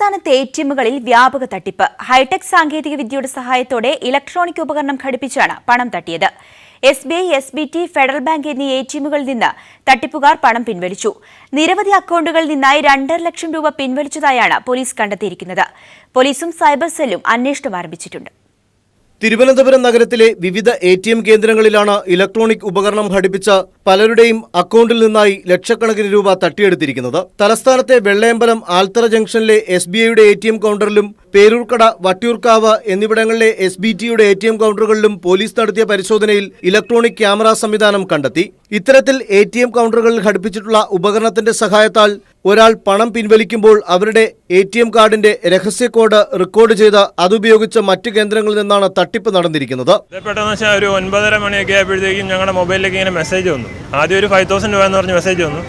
സംസ്ഥാനത്തെ എടിഎമ്മുകളിൽ വ്യാപക തട്ടിപ്പ്. ഹൈടെക് സാങ്കേതിക വിദ്യയുടെ സഹായത്തോടെ ഇലക്ട്രോണിക് ഉപകരണം ഘടിപ്പിച്ചാണ് പണം തട്ടിയത്. SBI, SBT, ഫെഡറൽ ബാങ്ക് എന്നീ എടിഎമ്മുകളിൽ നിന്ന് തട്ടിപ്പുകാർ പണം പിൻവലിച്ചു. നിരവധി അക്കൌണ്ടുകളിൽ നിന്നായി 2.5 ലക്ഷം രൂപ പിൻവലിച്ചതായാണ് പോലീസ് കണ്ടെത്തിയിരിക്കുന്നത്. പോലീസും സൈബർ സെല്ലും അന്വേഷണം ആരംഭിച്ചിട്ടുണ്ട്. തിരുവനന്തപുരം നഗരത്തിലെ വിവിധ ATM കേന്ദ്രങ്ങളിലാണ് ഇലക്ട്രോണിക് ഉപകരണം ഘടിപ്പിച്ച പലരുടെയും അക്കൌണ്ടിൽ നിന്നായി ലക്ഷക്കണക്കിന് രൂപ തട്ടിയെടുത്തിരിക്കുന്നത്. തലസ്ഥാനത്തെ വെള്ളയമ്പലം ആൽത്തറ ജംഗ്ഷനിലെ SBIയുടെ ATM കൗണ്ടറിലും പേരൂർക്കട, വട്ടിയൂർക്കാവ് എന്നിവിടങ്ങളിലെ SBTയുടെ ATM കൗണ്ടറുകളിലും പോലീസ് നടത്തിയ പരിശോധനയിൽ ഇലക്ട്രോണിക് ക്യാമറ സംവിധാനം കണ്ടെത്തി. ഇത്തരത്തിൽ ATM കൗണ്ടറുകളിൽ ഘടിപ്പിച്ചിട്ടുള്ള ഉപകരണത്തിന്റെ സഹായത്താൽ ഒരാൾ പണം പിൻവലിക്കുമ്പോൾ അവരുടെ ATM കാർഡിന്റെ രഹസ്യ കോഡ് റെക്കോർഡ് ചെയ്ത് അതുപയോഗിച്ച് മറ്റു കേന്ദ്രങ്ങളിൽ നിന്നാണ് തട്ടിപ്പ് നടന്നിരിക്കുന്നത്. പെട്ടെന്ന് ഒരു 9:30 മണിയൊക്കെ ആയപ്പോഴത്തേക്കും ഞങ്ങളുടെ മൊബൈലിലേക്ക് ഇങ്ങനെ മെസ്സേജ് വന്നു. ആദ്യം ഒരു 5,000 രൂപ എന്ന് പറഞ്ഞ് മെസ്സേജ് വന്നു.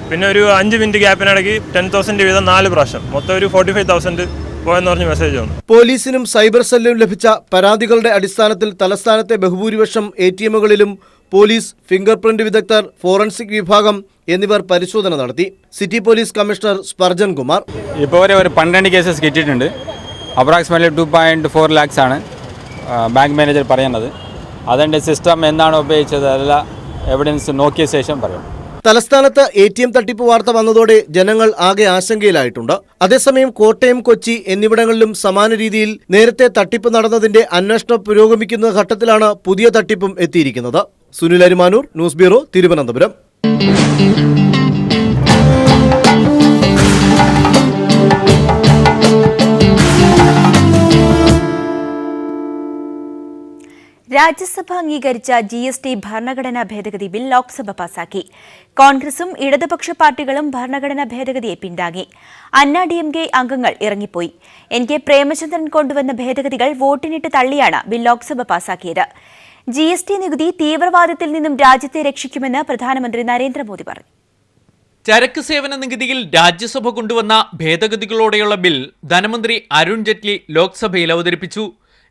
പിന്നെ ഒരു 5 മിനിറ്റ് ഗ്യാപ്പിനിടയ്ക്ക് 10,000 വീതം 4 പ്രാവശ്യം, മൊത്തം ഒരു 45,000 പോയെന്ന് പറഞ്ഞ് മെസ്സേജ് വന്നു. പോലീസിനും സൈബർ സെല്ലിനും ലഭിച്ച പരാതികളുടെ അടിസ്ഥാനത്തിൽ തലസ്ഥാനത്തെ ബഹുഭൂരിപക്ഷം ATMകളിലും പോലീസ്, ഫിംഗർ പ്രിന്റ് വിദഗ്ധർ, ഫോറൻസിക് വിഭാഗം എന്നിവർ പരിശോധന നടത്തി. City police commissioner Sparjan Kumar ഇപ്പോൾ വരെ ഒരു 12 കേസസ് കിട്ടിയിട്ടുണ്ട്. അപ്രോക്സിമേറ്റ്ലി 2.4 lakhs ആണ് ബാങ്ക് മാനേജർ പറയുന്നത്. അതിൻ്റെ സിസ്റ്റം എന്താണ് ഉപയോഗിച്ചത് അതെല്ലാം എവിഡൻസ് നോക്കിയ ശേഷം പറയും. തലസ്ഥാനത്ത് ATM തട്ടിപ്പ് വാർത്ത വന്നതോടെ ജനങ്ങൾ ആകെ ആശങ്കയിലായിട്ടുണ്ട്. അതേസമയം കോട്ടയം, കൊച്ചി എന്നിവിടങ്ങളിലും സമാന രീതിയിൽ നേരത്തെ തട്ടിപ്പ് നടന്നതിന്റെ അന്വേഷണം പുരോഗമിക്കുന്ന ഘട്ടത്തിലാണ് പുതിയ തട്ടിപ്പും എത്തിയിരിക്കുന്നത്. Sunil Arimanoor, news bureau, Thiruvananthapuram. രാജ്യസഭ അംഗീകരിച്ച GST ഭരണഘടനാ ഭേദഗതി ബിൽ ലോക്സഭ പാസാക്കി. കോൺഗ്രസും ഇടതുപക്ഷ പാർട്ടികളും ഭരണഘടനാ ഭേദഗതിയെ പിന്താങ്ങി. അണ്ണാ DMK അംഗങ്ങൾ ഇറങ്ങിപ്പോയി. NK പ്രേമചന്ദ്രൻ കൊണ്ടുവന്ന ഭേദഗതികൾ വോട്ടിനിട്ട് തള്ളിയാണ് ബിൽ ലോക്സഭ പാസാക്കിയത്. GST നികുതി തീവ്രവാദത്തിൽ നിന്നും രാജ്യത്തെ രക്ഷിക്കുമെന്ന് പ്രധാനമന്ത്രി നരേന്ദ്രമോദി പറഞ്ഞു. ചരക്ക് സേവന നികുതിയിൽ രാജ്യസഭ കൊണ്ടുവന്ന ഭേദഗതികളോടെയുള്ള ബിൽ ധനമന്ത്രി അരുൺ ജെയ്റ്റ്ലി ലോക്സഭയിൽ അവതരിപ്പിച്ചു.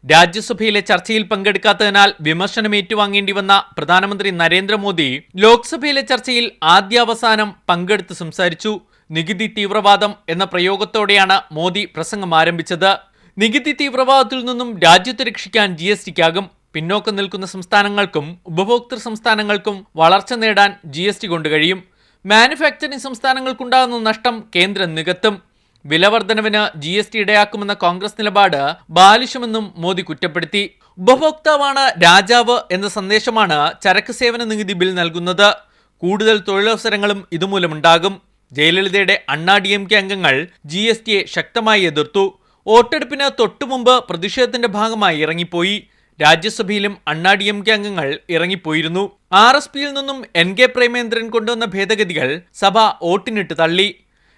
രാജ്യസഭയിലെ ചർച്ചയിൽ പങ്കെടുക്കാത്തതിനാൽ വിമർശനം ഏറ്റുവാങ്ങേണ്ടി വന്ന പ്രധാനമന്ത്രി നരേന്ദ്രമോദി ലോക്സഭയിലെ ചർച്ചയിൽ ആദ്യാവസാനം പങ്കെടുത്ത് സംസാരിച്ചു. നികുതി തീവ്രവാദം എന്ന പ്രയോഗത്തോടെയാണ് മോദി പ്രസംഗം ആരംഭിച്ചത്. നികുതി തീവ്രവാദത്തിൽ നിന്നും രാജ്യത്തെ രക്ഷിക്കാൻ GSTക്കാകും. പിന്നോക്കം നിൽക്കുന്ന സംസ്ഥാനങ്ങൾക്കും ഉപഭോക്തൃ സംസ്ഥാനങ്ങൾക്കും വളർച്ച നേടാൻ GST കൊണ്ട് കഴിയും. മാനുഫാക്ചറിംഗ് സംസ്ഥാനങ്ങൾക്കുണ്ടാകുന്ന നഷ്ടം കേന്ദ്രം നികത്തും. വിലവർദ്ധനവിന് GST ഇടയാക്കുമെന്ന കോൺഗ്രസ് നിലപാട് ബാലിശമെന്നും മോദി കുറ്റപ്പെടുത്തി. ഉപഭോക്താവാണ് രാജാവ് എന്ന സന്ദേശമാണ് ചരക്ക് സേവന നികുതി ബിൽ നൽകുന്നത്. കൂടുതൽ തൊഴിലവസരങ്ങളും ഇതുമൂലമുണ്ടാകും. ജയലളിതയുടെ അണ്ണാ DMK അംഗങ്ങൾ GSTയെ ശക്തമായി എതിർത്തു. വോട്ടെടുപ്പിന് തൊട്ടുമുമ്പ് പ്രതിഷേധത്തിന്റെ ഭാഗമായി ഇറങ്ങിപ്പോയി. രാജ്യസഭയിലും അണ്ണാ DMK അംഗങ്ങൾ ഇറങ്ങിപ്പോയിരുന്നു. RSPയിൽ നിന്നും NK പ്രേമേന്ദ്രൻ കൊണ്ടുവന്ന ഭേദഗതികൾ സഭ വോട്ടിനിട്ട് തള്ളി.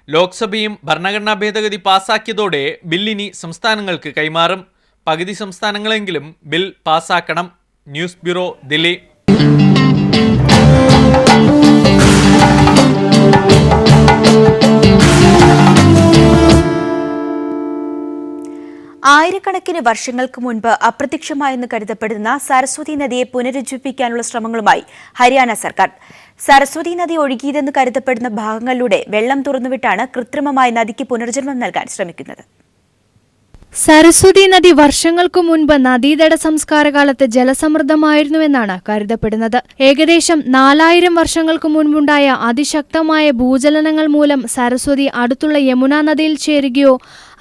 ലോക്സഭയും ഭരണഘടനാ ഭേദഗതി പാസാക്കിയതോടെ ബില്ലിനി സംസ്ഥാനങ്ങൾക്ക് കൈമാറും. പകുതി സംസ്ഥാനങ്ങളെങ്കിലും ബിൽ പാസാക്കണം. News bureau, Delhi. ആയിരക്കണക്കിന് വർഷങ്ങൾക്ക് മുൻപ് അപ്രത്യക്ഷമായെന്ന് കരുതപ്പെടുന്ന സരസ്വതി നദിയെ പുനരുജ്ജീവിപ്പിക്കാനുള്ള ശ്രമങ്ങളുമായി ഹരിയാന സർക്കാർ. സരസ്വതി നദി ഒഴുകിയതെന്ന് കരുതപ്പെടുന്ന ഭാഗങ്ങളിലൂടെ വെള്ളം തുറന്നുവിട്ടാണ് കൃത്രിമമായി നദിക്ക് പുനർജന്മം നൽകാൻ ശ്രമിക്കുന്നത്. സരസ്വതി നദി വർഷങ്ങൾക്കു മുൻപ് നദീതട സംസ്കാരകാലത്ത് ജലസമൃദ്ധമായിരുന്നുവെന്നാണ് കരുതപ്പെടുന്നത്. ഏകദേശം 4000 വർഷങ്ങൾക്ക് മുൻപുണ്ടായ അതിശക്തമായ ഭൂചലനങ്ങൾ മൂലം സരസ്വതി അടുത്തുള്ള യമുന നദിയിൽ ചേരുകയോ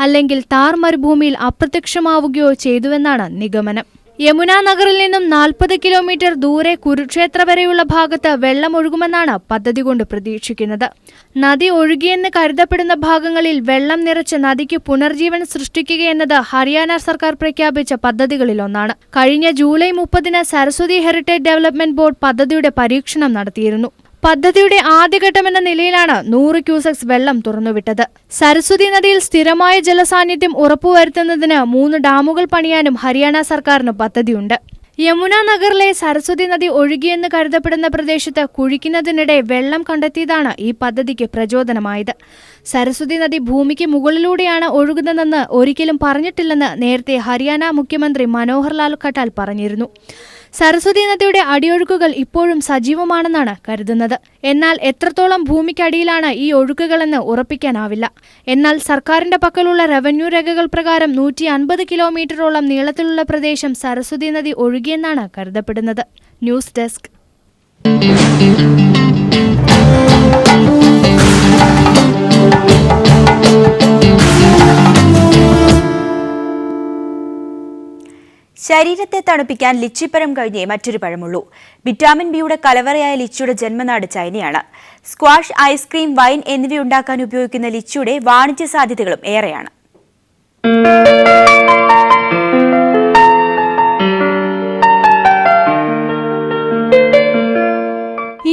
അല്ലെങ്കിൽ താർ മരുഭൂമിയിൽ അപ്രത്യക്ഷമാവുകയോ ചെയ്തുവെന്നാണ് നിഗമനം. യമുന നഗറിൽ നിന്നും 40 കിലോമീറ്റർ ദൂരെ കുരുക്ഷേത്ര വരെയുള്ള ഭാഗത്ത് വെള്ളമൊഴുകുമെന്നാണ് പദ്ധതി കൊണ്ട് പ്രതീക്ഷിക്കുന്നത്. നദി ഒഴുകിയെന്ന് കരുതപ്പെടുന്ന ഭാഗങ്ങളിൽ വെള്ളം നിറച്ച് നദിക്ക് പുനർജീവൻ സൃഷ്ടിക്കുകയെന്നത് ഹരിയാന സർക്കാർ പ്രഖ്യാപിച്ച പദ്ധതികളിലൊന്നാണ്. കഴിഞ്ഞ ജൂലൈ 30-ന് സരസ്വതി ഹെറിറ്റേജ് ഡെവലപ്മെന്റ് ബോർഡ് പദ്ധതിയുടെ പരീക്ഷണം നടത്തിയിരുന്നു. പദ്ധതിയുടെ ആദ്യഘട്ടമെന്ന നിലയിലാണ് 100 ക്യൂസെക്സ് വെള്ളം തുറന്നുവിട്ടത്. സരസ്വതി നദിയിൽ സ്ഥിരമായ ജലസാന്നിധ്യം ഉറപ്പുവരുത്തുന്നതിന് 3 ഡാമുകൾ പണിയാനും ഹരിയാന സർക്കാരിന് പദ്ധതിയുണ്ട്. യമുന നഗറിലെ സരസ്വതി നദി ഒഴുകിയെന്ന് കരുതപ്പെടുന്ന പ്രദേശത്ത് കുഴിക്കുന്നതിനിടെ വെള്ളം കണ്ടെത്തിയതാണ് ഈ പദ്ധതിക്ക് പ്രചോദനമായത്. സരസ്വതി നദി ഭൂമിക്ക് മുകളിലൂടെയാണ് ഒഴുകുന്നതെന്ന് ഒരിക്കലും പറഞ്ഞിട്ടില്ലെന്ന് നേരത്തെ ഹരിയാന മുഖ്യമന്ത്രി മനോഹർ ലാൽ ഖട്ടാൽ പറഞ്ഞിരുന്നു. സരസ്വതി നദിയുടെ അടിയൊഴുക്കുകൾ ഇപ്പോഴും സജീവമാണെന്നാണ് കരുതുന്നത്. എന്നാൽ എത്രത്തോളം ഭൂമിക്കടിയിലാണ് ഈ ഒഴുക്കുകളെന്ന് ഉറപ്പിക്കാനാവില്ല. എന്നാൽ സർക്കാരിന്റെ പക്കലുള്ള റവന്യൂ രേഖകൾ പ്രകാരം 150 കിലോമീറ്ററോളം നീളത്തിലുള്ള പ്രദേശം സരസ്വതി നദി ഒഴുകിയെന്നാണ് കരുതപ്പെടുന്നത്. News desk. ശരീരത്തെ തണുപ്പിക്കാൻ ലിച്ചിപ്പഴം കഴിഞ്ഞേ മറ്റൊരു പഴമുള്ളൂ. വിറ്റാമിൻ ബിയുടെ കലവറയായ ലിച്ചിയുടെ ജന്മനാട് ചൈനയാണ്. സ്ക്വാഷ്, ഐസ്ക്രീം, വൈൻ എന്നിവയുണ്ടാക്കാൻ ഉപയോഗിക്കുന്ന ലിച്ചിയുടെ വാണിജ്യ സാധ്യതകളും ഏറെയാണ്.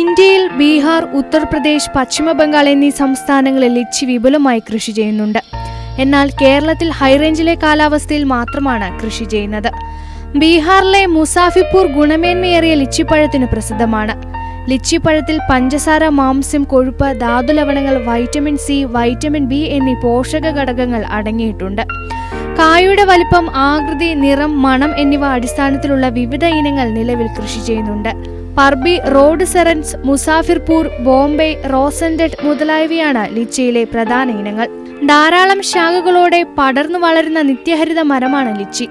ഇന്ത്യയിൽ ബീഹാർ, ഉത്തർപ്രദേശ്, പശ്ചിമ ബംഗാൾ എന്നീ സംസ്ഥാനങ്ങളിൽ ലിച്ചി വിപുലമായി കൃഷി ചെയ്യുന്നുണ്ട്. എന്നാൽ കേരളത്തിൽ ഹൈറേഞ്ചിലെ കാലാവസ്ഥയിൽ മാത്രമാണ് കൃഷി ചെയ്യുന്നത്. ബീഹാറിലെ മുസാഫിപ്പൂർ ഗുണമേന്മയേറിയ ലിച്ചിപ്പഴത്തിന് പ്രസിദ്ധമാണ്. ലിച്ചിപ്പഴത്തിൽ പഞ്ചസാര, മാംസ്യം, കൊഴുപ്പ്, ധാതുലവണങ്ങൾ, വൈറ്റമിൻ സി, വൈറ്റമിൻ ബി എന്നീ പോഷക ഘടകങ്ങൾ അടങ്ങിയിട്ടുണ്ട്. കായുടെ വലിപ്പം, ആകൃതി, നിറം, മണം എന്നിവ അടിസ്ഥാനത്തിലുള്ള വിവിധ ഇനങ്ങൾ നിലവിൽ കൃഷി ചെയ്യുന്നുണ്ട്. പർബി, റോഡ് സെറൻസ്, മുസാഫിർപൂർ, ബോംബെ, റോസൻഡറ്റ് മുതലായവയാണ് ലിച്ചിയിലെ പ്രധാന ഇനങ്ങൾ. ധാരാളം ശാഖകളോടെ പടർന്നു വളരുന്ന നിത്യഹരിത മരമാണ് ലിച്ചി.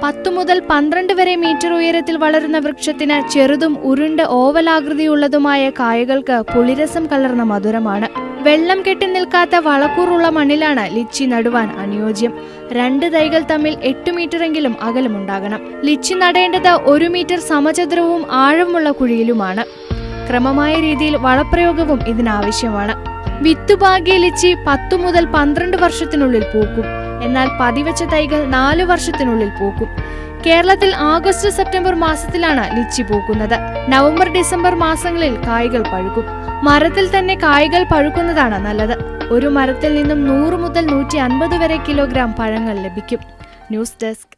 10 മുതൽ 12 വരെ മീറ്റർ ഉയരത്തിൽ വളരുന്ന വൃക്ഷത്തിന് ചെറുതും ഉരുണ്ട് ഓവലാകൃതിയുള്ളതുമായ കായകൾക്ക് പുളിരസം കലർന്ന മധുരമാണ്. വെള്ളം കെട്ടി നിൽക്കാത്ത വളക്കൂറുള്ള മണ്ണിലാണ് ലിച്ചി നടുവാൻ അനുയോജ്യം. 2 തൈകൾ തമ്മിൽ 8 മീറ്ററെങ്കിലും അകലമുണ്ടാകണം. ലിച്ചി നടേണ്ടത് 1 മീറ്റർ സമചതുരവും ആഴമുള്ള കുഴിയിലുമാണ്. ക്രമമായ രീതിയിൽ വളപ്രയോഗവും ഇതിനാവശ്യമാണ്. വിത്തുപാകിയ ലിച്ചി 10 മുതൽ 12 വർഷത്തിനുള്ളിൽ പൂക്കും. എന്നാൽ പതിവച്ച തൈകൾ 4 വർഷത്തിനുള്ളിൽ പൂക്കും. കേരളത്തിൽ ആഗസ്റ്റ്, സെപ്റ്റംബർ മാസത്തിലാണ് ലിച്ചി പൂക്കുന്നത്. നവംബർ, ഡിസംബർ മാസങ്ങളിൽ കായ്കൾ പഴുക്കും. മരത്തിൽ തന്നെ കായ്കൾ പഴുക്കുന്നതാണ് നല്ലത്. ഒരു മരത്തിൽ നിന്നും 100 മുതൽ 150 വരെ കിലോഗ്രാം പഴങ്ങൾ ലഭിക്കും. News desk.